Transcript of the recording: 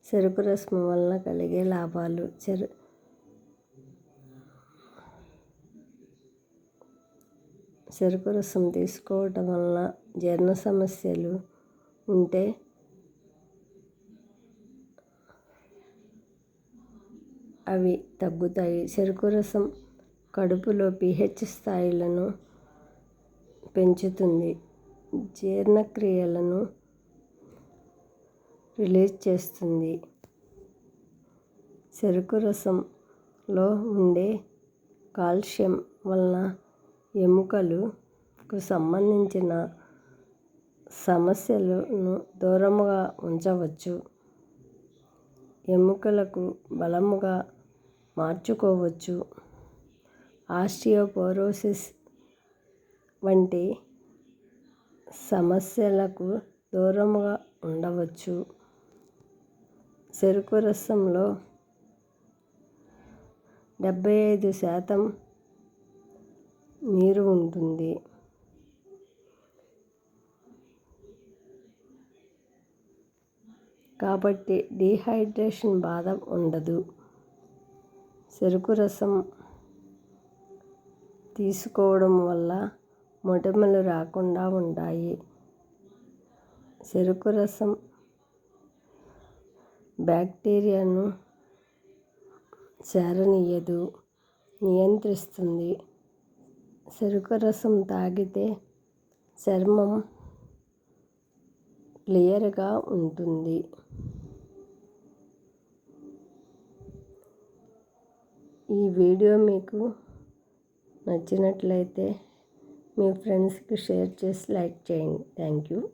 చెరుకు రసం వలన కలిగే లాభాలు. చెరుకు రసం తీసుకోవటం వలన జీర్ణ సమస్యలు ఉంటే అవి తగ్గుతాయి. చెరుకు రసం కడుపులో pH స్థాయిలను పెంచుతుంది. జీర్ణక్రియలను రిలీజ్ చేస్తుంది. చెరుకు రసంలో ఉండే కాల్షియం వలన ఎముకలకు సంబంధించిన సమస్యలను దూరంగా ఉంచవచ్చు. ఎముకలకు బలంగా మార్చుకోవచ్చు. ఆస్టియోపోరోసిస్ వంటి సమస్యలకు దూరంగా ఉండవచ్చు. చెరుకు రసంలో 75% నీరు ఉంటుంది. కాబట్టి డీహైడ్రేషన్ బాధ ఉండదు. చెరుకు రసం తీసుకోవడం వల్ల మొటిమలు రాకుండా ఉంటాయి. చెరుకు రసం బ్యాక్టీరియాను చేరనీయదు, నియంత్రిస్తుంది. చెరుకు రసం తాగితే చర్మం క్లియర్గా ఉంటుంది. ఈ వీడియో మీకు నచ్చినట్లయితే మీ ఫ్రెండ్స్కి షేర్ చేసి లైక్ చేయండి. Thank you.